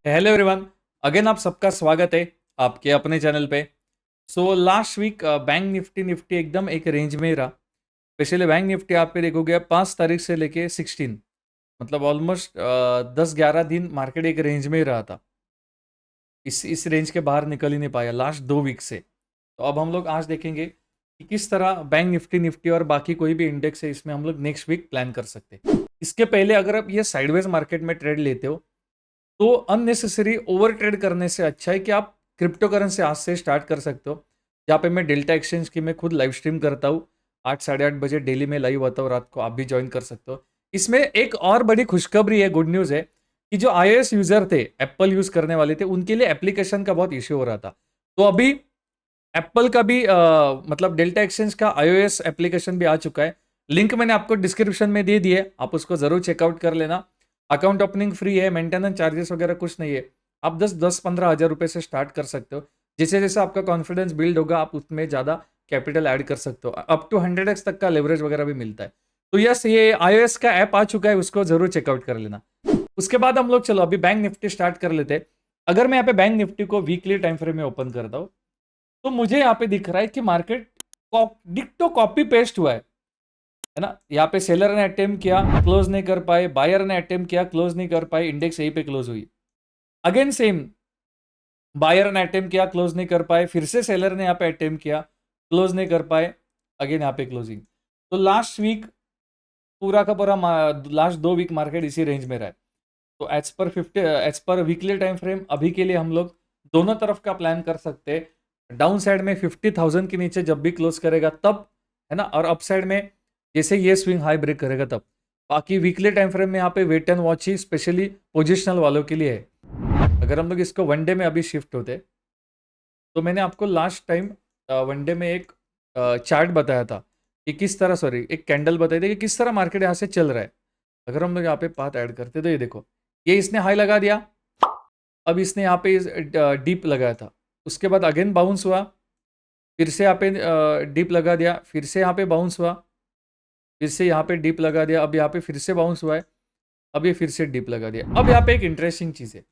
Hello everyone. Again आप सबका स्वागत है आपके अपने चैनल पे। So last week Bank Nifty Nifty एकदम एक रेंज में ही रहा। स्पेशली बैंक निफ्टी आप पे देखोगे 5 तारीख से लेके 16, मतलब ऑलमोस्ट 10-11 दिन मार्केट एक रेंज में ही रहा था। इस रेंज के बाहर निकल ही नहीं पाया लास्ट 2 वीक से। तो अब हम लोग आज देखेंगे कि किस तरह बैंक निफ्टी निफ्टी और बाकी कोई भी इंडेक्स है इसमें हम लोग नेक्स्ट वीक प्लान कर सकते हैं। इसके पहले अगर आप ये साइडवेज मार्केट में ट्रेड लेते हो तो अननेसेसरी ओवर ट्रेड करने से अच्छा है कि आप क्रिप्टो करेंसी आज से स्टार्ट कर सकते हो। जहाँ पे मैं डेल्टा एक्सचेंज की मैं खुद लाइव स्ट्रीम करता हूँ 8-8:30 बजे डेली में लाइव आता हूँ रात को, आप भी ज्वाइन कर सकते हो। इसमें एक और बड़ी खुशखबरी है, गुड न्यूज़ है कि जो iOS यूज़र थे, एप्पल यूज़ करने वाले थे, उनके लिए एप्लीकेशन का बहुत इश्यू हो रहा था। तो अभी एप्पल का भी मतलब डेल्टा एक्सचेंज का iOS एप्लीकेशन भी आ चुका है। लिंक मैंने आपको डिस्क्रिप्शन में दे दिए, आप उसको ज़रूर चेकआउट कर लेना। अकाउंट ओपनिंग फ्री है, मेंटेनेंस चार्जेस वगैरह कुछ नहीं है। आप 10-15 हज़ार रुपये से स्टार्ट कर सकते हो। जैसे जैसे आपका कॉन्फिडेंस बिल्ड होगा आप उसमें ज़्यादा कैपिटल ऐड कर सकते हो। अप टू 100x तक का लेवरेज वगैरह भी मिलता है। तो यस, ये iOS का ऐप आ चुका है, उसको ज़रूर चेकआउट कर लेना। उसके बाद हम लोग चलो अभी बैंक निफ्टी स्टार्ट कर लेते हैं। अगर मैं यहाँ पे बैंक निफ्टी को वीकली टाइम फ्रेम में ओपन करता हूँ तो मुझे यहाँ पे दिख रहा है कि मार्केट डिक्टो कॉपी पेस्ट हुआ है ना। यहाँ पे सेलर ने अटेम्प्ट किया, क्लोज नहीं कर पाए, बायर ने अटेम्प्ट किया, क्लोज नहीं कर पाए, इंडेक्स यहीं पे क्लोज हुई। अगेन सेम, बायर ने अटेम्प्ट किया, क्लोज नहीं कर पाए, फिर से सेलर ने यहाँ पे अटेम्प्ट किया, क्लोज नहीं कर पाए, अगेन यहाँ पे क्लोजिंग। तो लास्ट वीक पूरा का पूरा लास्ट 2 वीक मार्केट इसी रेंज में रहा है। तो as per weekly time frame अभी के लिए हम लोग दोनों तरफ का प्लान कर सकते हैं। डाउन साइड में 50,000 के नीचे जब भी क्लोज करेगा तब, है ना, और अप साइड में जैसे ये स्विंग हाई ब्रेक करेगा तब। बाकी वीकली टाइम फ्रेम में यहाँ पे वेट एंड वॉच ही स्पेशली पोजिशनल वालों के लिए है। अगर हम लोग इसको वनडे में अभी शिफ्ट होते तो मैंने आपको लास्ट टाइम वनडे में एक चार्ट बताया था कि किस तरह, सॉरी एक कैंडल बताई थी कि किस तरह मार्केट यहाँ से चल रहा है। अगर हम लोग यहाँ पे पाथ ऐड करते तो ये देखो, ये इसने हाई लगा दिया, अब इसने यहाँ पे डीप लगाया था, उसके बाद अगेन बाउंस हुआ, फिर से यहाँ पे डीप लगा दिया, फिर से यहाँ पे बाउंस हुआ, फिर से यहाँ पे डीप लगा दिया, अब यहाँ पे फिर से बाउंस हुआ है, अब ये फिर से डीप लगा दिया। अब यहाँ पे एक इंटरेस्टिंग चीज़ है,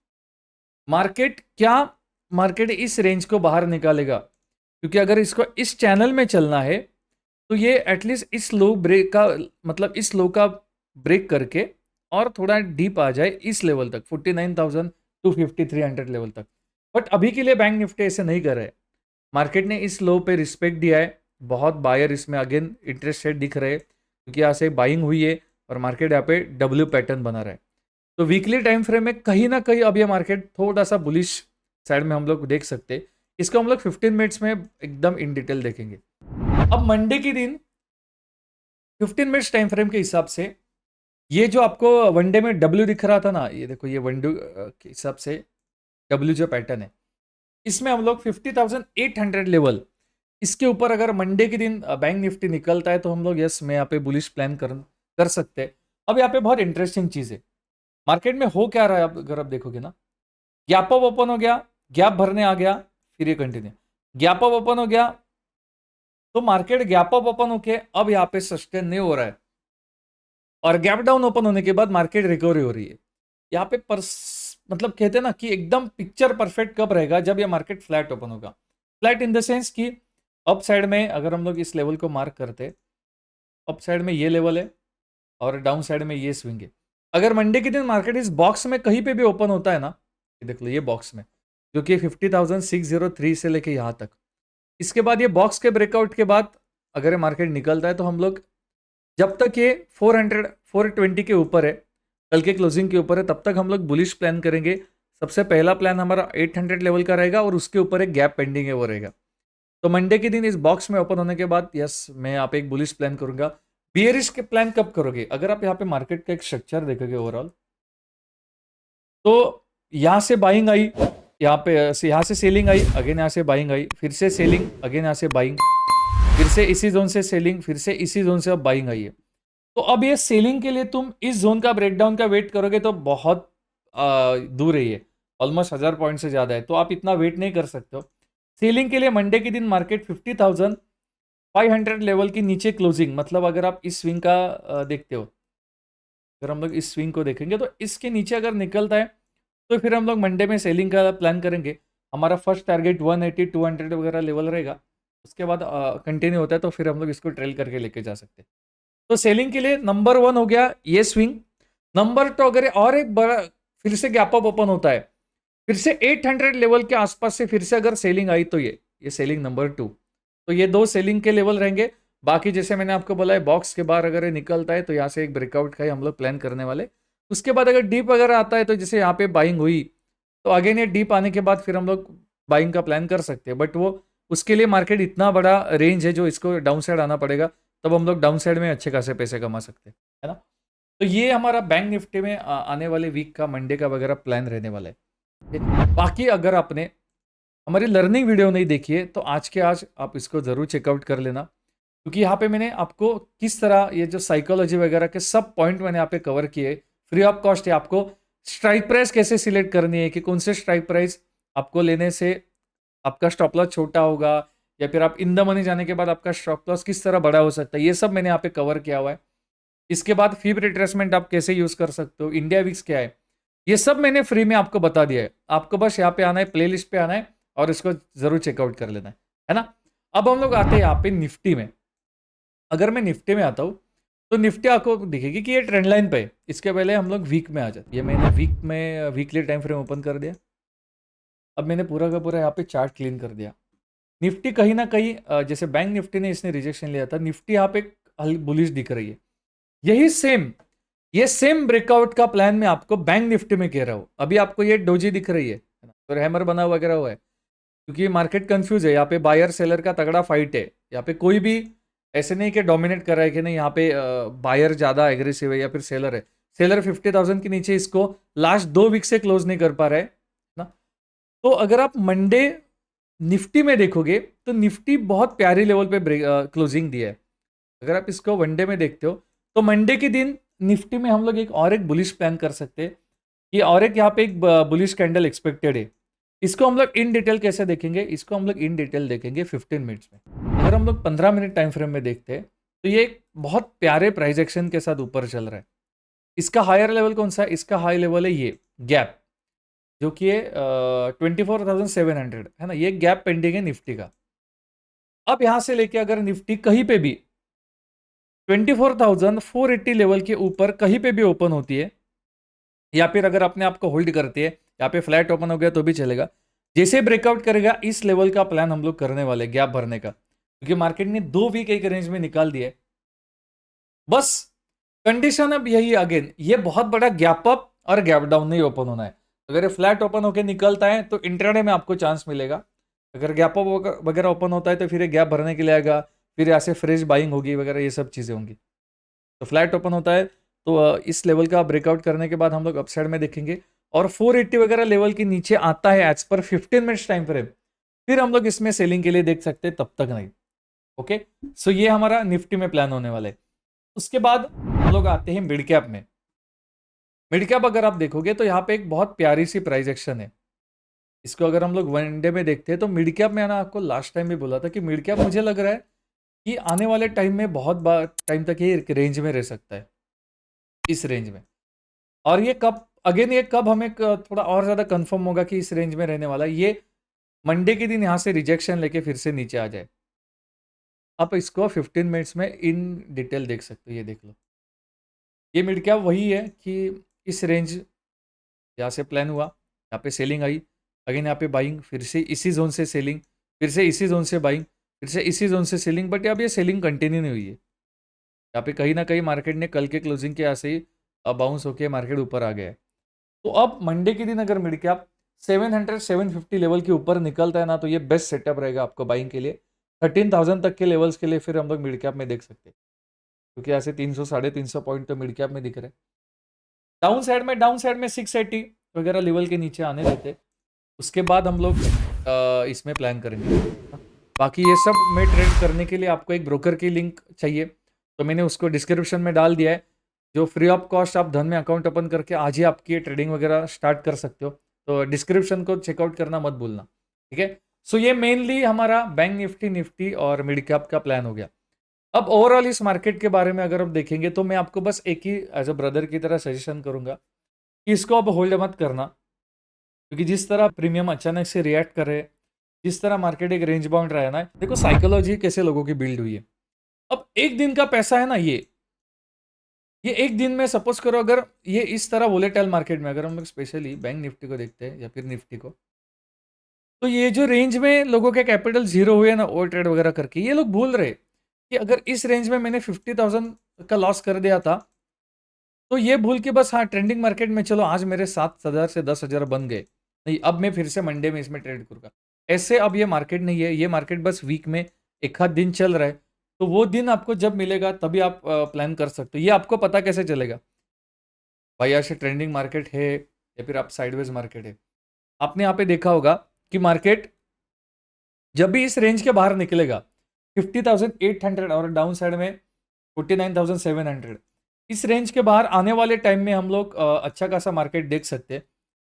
मार्केट इस रेंज को बाहर निकालेगा, क्योंकि अगर इसको इस चैनल में चलना है तो ये एटलीस्ट इस लो ब्रेक का, मतलब इस लो का ब्रेक करके और थोड़ा डीप आ जाए इस लेवल तक, 49,000 टू 5,300 लेवल तक। बट अभी के लिए बैंक निफ्टी ऐसे नहीं कर रहे। मार्केट ने इस लो पे रिस्पेक्ट दिया है, बहुत बायर इसमें अगेन इंटरेस्टेड दिख रहे हैं, क्योंकि यहाँ से बाइंग हुई है और मार्केट यहाँ पे डब्ल्यू पैटर्न बना रहा है। तो वीकली टाइम फ्रेम में कहीं ना कहीं अब ये मार्केट थोड़ा सा बुलिश साइड में हम लोग देख सकते हैं। इसको हम लोग 15 मिनट्स में एकदम इन डिटेल देखेंगे। अब मंडे के दिन 15 मिनट्स टाइम फ्रेम के हिसाब से ये जो आपको वनडे में डब्ल्यू दिख रहा था ना, ये देखो, ये वनडे के हिसाब से डब्ल्यू जो पैटर्न है, इसमें हम लोग 50,800 लेवल, इसके ऊपर अगर मंडे के दिन बैंक निफ्टी निकलता है तो हम लोग यस, मैं यहाँ पे बुलिश प्लान कर सकते हैं। अब यहाँ पे बहुत इंटरेस्टिंग चीज़ है, मार्केट में हो क्या रहा है, अगर आप देखोगे ना, गैप अप ओपन हो गया, गैप भरने आ गया, फिर ये कंटिन्यू, गैप अप ओपन हो गया, तो मार्केट गैप अप ओपन होके अब यहाँ पे सस्टेन नहीं हो रहा है, और गैप डाउन ओपन होने के बाद मार्केट रिकवरी हो रही है। यहाँ पे मतलब कहते हैं ना कि एकदम पिक्चर परफेक्ट कब रहेगा, जब ये मार्केट फ्लैट ओपन होगा। फ्लैट इन द सेंस कि अप साइड में अगर हम लोग इस लेवल को मार्क करते, अप साइड में ये लेवल है और डाउन साइड में ये स्विंग है। अगर मंडे के दिन मार्केट इस बॉक्स में कहीं पे भी ओपन होता है ना, ये देख लो, ये बॉक्स में जो कि 50,603 से लेके यहाँ तक, इसके बाद ये बॉक्स के ब्रेकआउट के बाद अगर ये मार्केट निकलता है तो हम लोग जब तक ये 420 के ऊपर है, कल के क्लोजिंग के ऊपर है, तब तक हम लोग बुलिश प्लान करेंगे। सबसे पहला प्लान हमारा 800 लेवल का रहेगा और उसके ऊपर एक गैप पेंडिंग है, वो रहेगा। तो मंडे के दिन इस बॉक्स में ओपन होने के बाद यस, मैं यहाँ पे एक बुलिश प्लान करूंगा। बियरिश के प्लान कब करोगे, अगर आप यहाँ पे मार्केट का एक स्ट्रक्चर देखोगे ओवरऑल, तो यहाँ से बाइंग आई, यहाँ से सेलिंग आई, अगेन यहाँ से बाइंग आई, फिर से सेलिंग, अगेन यहाँ से बाइंग, फिर से इसी जोन से सेलिंग, फिर से इसी जोन से अब बाइंग आई है। तो अब ये सेलिंग के लिए तुम इस जोन का ब्रेकडाउन का वेट करोगे तो बहुत दूर है, ये ऑलमोस्ट 1000 पॉइंट से ज़्यादा है, तो आप इतना वेट नहीं कर सकते हो। सेलिंग के लिए मंडे के दिन मार्केट 50,500 लेवल के नीचे क्लोजिंग, मतलब अगर आप इस स्विंग का देखते हो, अगर हम लोग इस स्विंग को देखेंगे तो इसके नीचे अगर निकलता है तो फिर हम लोग मंडे में सेलिंग का प्लान करेंगे। हमारा फर्स्ट टारगेट 180 200 वगैरह लेवल रहेगा। उसके बाद कंटिन्यू होता है तो फिर हम लोग इसको ट्रेल करके लेके जा सकते हैं। तो सेलिंग के लिए नंबर 1 हो गया ये स्विंग। नंबर 2, अगर और एक बड़ा फिर से गैप अप ओपन होता है, फिर से 800 लेवल के आसपास से फिर से अगर सेलिंग आई तो ये सेलिंग नंबर 2। तो ये 2 सेलिंग के लेवल रहेंगे। बाकी जैसे मैंने आपको बोला है बॉक्स के बाहर अगर ये निकलता है तो यहाँ से एक ब्रेकआउट का ही हम लोग प्लान करने वाले। उसके बाद अगर डीप अगर आता है तो जैसे यहाँ पे बाइंग हुई तो अगेन ये डीप आने के बाद फिर हम लोग बाइंग का प्लान कर सकते हैं। बट वो उसके लिए मार्केट इतना बड़ा रेंज है जो इसको डाउन साइड आना पड़ेगा, तब हम लोग डाउन साइड में अच्छे खासे पैसे कमा सकते हैं, है ना। तो ये हमारा बैंक निफ्टी में आने वाले वीक का मंडे का वगैरह प्लान रहने वाला है। बाकी अगर आपने हमारी लर्निंग वीडियो नहीं देखी है तो आज के आज आप इसको ज़रूर चेकआउट कर लेना, क्योंकि यहाँ पे मैंने आपको किस तरह ये जो साइकोलॉजी वगैरह के सब पॉइंट मैंने यहाँ पे कवर किए फ्री ऑफ कॉस्ट है। आपको स्ट्राइक प्राइस कैसे सिलेक्ट करनी है कि कौन से स्ट्राइक प्राइस आपको लेने से आपका स्टॉप लॉस छोटा होगा, या फिर आप इन द मनी जाने के बाद आपका स्टॉप लॉस किस तरह बड़ा हो सकता है, ये सब मैंने यहाँ पे कवर किया हुआ है। इसके बाद फीब रिट्रेसमेंट आप कैसे यूज कर सकते हो, इंडिया विक्स क्या है, ये सब मैंने फ्री में आपको बता दिया है। आपको बस यहाँ पे आना है, प्लेलिस्ट पे आना है और इसको जरूर चेकआउट कर लेना है ना। अब हम लोग आते हैं यहाँ पे निफ्टी में। अगर मैं निफ्टी में आता हूँ तो निफ्टी आपको दिखेगी कि ये ट्रेंड लाइन पे है। इसके पहले हम लोग वीक में आ जाते। ये मैंने वीक में वीकली टाइम फ्रेम ओपन कर दिया। अब मैंने पूरा का पूरा यहाँ पे चार्ट क्लीन कर दिया। निफ्टी कहीं ना कहीं जैसे बैंक निफ्टी ने इसने रिजेक्शन लिया था, निफ्टी यहाँ पे बुलिश दिख रही है। यही सेम ये सेम ब्रेकआउट का प्लान मैं आपको बैंक निफ्टी में कह रहा हूँ। अभी आपको ये डोजी दिख रही है ना, तो हैमर बना वगैरह हुआ है, क्योंकि मार्केट कंफ्यूज है। यहाँ पे बायर सेलर का तगड़ा फाइट है। यहाँ पे कोई भी ऐसे नहीं कि डोमिनेट कर रहा है कि नहीं यहाँ पे बायर ज्यादा एग्रेसिव है या फिर सेलर है। सेलर 50,000 के नीचे इसको लास्ट 2 वीक से क्लोज नहीं कर पा रहा है ना। तो अगर आप मंडे निफ्टी में देखोगे तो निफ्टी बहुत प्यारी लेवल पे क्लोजिंग दिया है। अगर आप इसको वनडे में देखते हो तो मंडे के दिन निफ्टी में हम लोग एक बुलिश प्लान कर सकते हैं। ये और एक यहाँ पे एक बुलिश कैंडल एक्सपेक्टेड है। इसको हम लोग इन डिटेल कैसे देखेंगे, इसको हम लोग इन डिटेल देखेंगे 15 मिनट्स में। अगर हम लोग 15 मिनट टाइम फ्रेम में देखते हैं तो ये एक बहुत प्यारे प्राइस एक्शन के साथ ऊपर चल रहा है। इसका हायर लेवल कौन सा है, इसका हाई लेवल है ये गैप, जो कि है 24,700 है ना। ये गैप पेंडिंग है निफ्टी का। अब यहां से लेके अगर निफ्टी कहीं पे भी 24,480 लेवल के ऊपर कहीं पे भी ओपन होती है, या फिर अगर अपने आप को होल्ड करती है, यहाँ पे फ्लैट ओपन हो गया तो भी चलेगा। जैसे ब्रेकआउट करेगा इस लेवल का प्लान हम लोग करने वाले गैप भरने का, क्योंकि मार्केट ने 2 वीक एक रेंज में निकाल दिया है। बस कंडीशन अब यही अगेन, ये बहुत बड़ा गैप अप और गैप डाउन नहीं ओपन होना है। अगर ये फ्लैट ओपन होकर निकलता है तो इंट्राडे में आपको चांस मिलेगा। अगर गैप अप वगैरह ओपन होता है तो फिर ये गैप भरने के लिए आएगा, फिर यहाँ से फ्रेश बाइंग होगी वगैरह, ये सब चीज़ें होंगी। तो फ्लैट ओपन होता है तो इस लेवल का ब्रेकआउट करने के बाद हम लोग अपसाइड में देखेंगे, और 480 वगैरह लेवल के नीचे आता है as per 15 minutes time frame, फिर हम लोग इसमें सेलिंग के लिए देख सकते हैं, तब तक नहीं। ओके, सो ये हमारा निफ्टी में प्लान होने वाला है। उसके बाद हम लोग आते हैं मिड कैप में। मिड कैप अगर आप देखोगे तो यहाँ पे एक बहुत प्यारी सी प्राइस एक्शन है। इसको अगर हम लोग वनडे में देखते हैं तो मिड कैप में, ना आपको लास्ट टाइम भी बोला था कि मिड कैप मुझे लग रहा है कि आने वाले टाइम में बहुत टाइम तक ये रेंज में रह सकता है, इस रेंज में। और ये कब अगेन, ये कब हमें थोड़ा और ज़्यादा कंफर्म होगा कि इस रेंज में रहने वाला है, ये मंडे के दिन यहाँ से रिजेक्शन लेके फिर से नीचे आ जाए। आप इसको 15 मिनट्स में इन डिटेल देख सकते हो। ये देख लो, ये मिड कैप वही है कि इस रेंज यहाँ से प्लान हुआ, यहाँ पे सेलिंग आई, अगेन यहाँ पे बाइंग, फिर से इसी जोन से सेलिंग, फिर से इसी जोन से बाइंग, फिर से इसी जोन से सेलिंग। बट अब ये सेलिंग कंटिन्यू नहीं हुई है। यहाँ पे कहीं ना कहीं मार्केट ने कल के क्लोजिंग के ऐसे ही बाउंस होके मार्केट ऊपर आ गया है। तो अब मंडे के दिन अगर मिड कैप 700-750 लेवल के ऊपर निकलता है ना, तो ये बेस्ट सेटअप रहेगा आपको बाइंग के लिए। 13,000 तक के लेवल्स के लिए फिर हम लोग मिड कैप में देख सकते हैं, क्योंकि ऐसे 300-350 पॉइंट तो मिड कैप में दिख रहे हैं। डाउन साइड में 680 वगैरह लेवल के नीचे आने देते, उसके बाद हम लोग इसमें प्लान करेंगे। बाकी ये सब में ट्रेड करने के लिए आपको एक ब्रोकर की लिंक चाहिए, तो मैंने उसको डिस्क्रिप्शन में डाल दिया है, जो फ्री ऑफ कॉस्ट आप धन में अकाउंट ओपन करके आज ही आपकी ट्रेडिंग वगैरह स्टार्ट कर सकते हो। तो डिस्क्रिप्शन को चेकआउट करना मत भूलना, ठीक है। सो ये मेनली हमारा बैंक निफ्टी और मिड कैप का प्लान हो गया। अब ओवरऑल इस मार्केट के बारे में अगर हम देखेंगे तो मैं आपको बस एक ही एज अ ब्रदर की तरह सजेशन करूंगा कि इसको अब होल्ड मत करना। क्योंकि जिस तरह प्रीमियम अचानक से रिएक्ट करे, जिस तरह मार्केट एक रेंज बाउंड रहा है ना, देखो साइकोलॉजी कैसे लोगों की बिल्ड हुई है। अब एक दिन का पैसा है ना, ये एक दिन में सपोज करो, अगर ये इस तरह वोलेटाइल मार्केट में, अगर हम लोग स्पेशली बैंक निफ्टी को देखते हैं या फिर निफ्टी को, तो ये जो रेंज में लोगों के कैपिटल जीरो हुए ना ओवर ट्रेड वगैरह करके, ये लोग भूल रहे कि अगर इस रेंज में मैंने 50,000 का लॉस कर दिया था, तो ये भूल के बस हाँ ट्रेंडिंग मार्केट में चलो आज मेरे 7,000 से 10,000 बन गए, नहीं अब मैं फिर से मंडे में इसमें ट्रेड करूँगा। ऐसे अब ये मार्केट नहीं है, ये मार्केट बस वीक में एक आध दिन चल रहा है, तो वो दिन आपको जब मिलेगा तभी आप प्लान कर सकते हो। ये आपको पता कैसे चलेगा भाई ऐसे ट्रेंडिंग मार्केट है या फिर आप साइडवेज मार्केट है। आपने यहाँ पे देखा होगा कि मार्केट जब भी इस रेंज के बाहर निकलेगा 50,800 और डाउन साइड में 49,700, इस रेंज के बाहर आने वाले टाइम में हम लोग अच्छा खासा मार्केट देख सकते हैं।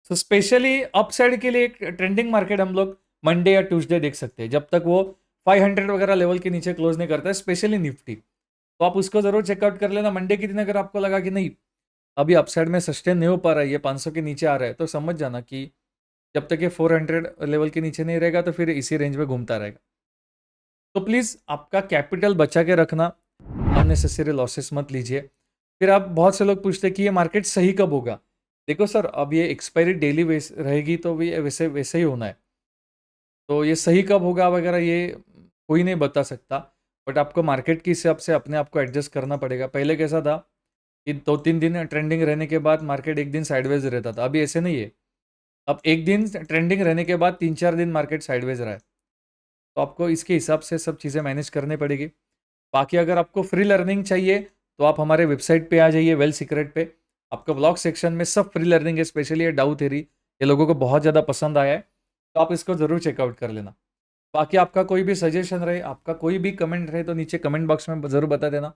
तो स्पेशली अप साइड के लिए एक ट्रेंडिंग मार्केट हम लोग मंडे या ट्यूसडे देख सकते हैं, जब तक वो 500 वगैरह लेवल के नीचे क्लोज नहीं करता है, स्पेशली निफ्टी। तो आप उसको जरूर चेकआउट कर लेना मंडे के दिन। अगर आपको लगा कि नहीं अभी अपसाइड में सस्टेन नहीं हो पा रहा है, ये 500 के नीचे आ रहा है, तो समझ जाना कि जब तक ये 400 लेवल के नीचे नहीं रहेगा तो फिर इसी रेंज में घूमता रहेगा। तो प्लीज़ आपका कैपिटल बचा के रखना, अननेसेसरी लॉसेस मत लीजिए। फिर आप बहुत से लोग पूछते हैं कि ये मार्केट सही कब होगा। देखो सर, अब ये एक्सपायरी डेली वेस रहेगी तो भी वैसे वैसे ही होना है, तो ये सही कब होगा वगैरह ये कोई नहीं बता सकता, बट आपको मार्केट के हिसाब से अपने आप को एडजस्ट करना पड़ेगा। पहले कैसा था कि 2-3 दिन ट्रेंडिंग रहने के बाद मार्केट एक दिन साइडवेज रहता था, अभी ऐसे नहीं है। अब एक दिन ट्रेंडिंग रहने के बाद 3-4 दिन मार्केट साइडवेज रहा है, तो आपको इसके हिसाब से सब चीज़ें मैनेज करनी पड़ेगी। बाकी अगर आपको फ्री लर्निंग चाहिए तो आप हमारे वेबसाइट पे आ जाइए, वेल सीक्रेट पे। आपका ब्लॉग सेक्शन में सब फ्री लर्निंग है, स्पेशली ये डाउ थ्योरी, ये लोगों को बहुत ज़्यादा पसंद आया है, तो आप इसको ज़रूर चेकआउट कर लेना। बाकी आपका कोई भी सजेशन रहे, आपका कोई भी कमेंट रहे, तो नीचे कमेंट बॉक्स में ज़रूर बता देना।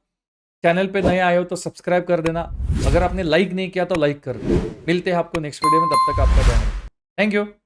चैनल पे नए आए हो तो सब्सक्राइब कर देना, अगर आपने लाइक नहीं किया तो लाइक कर दो। मिलते हैं आपको नेक्स्ट वीडियो में, तब तक आपका ध्यान रखो। Thank you.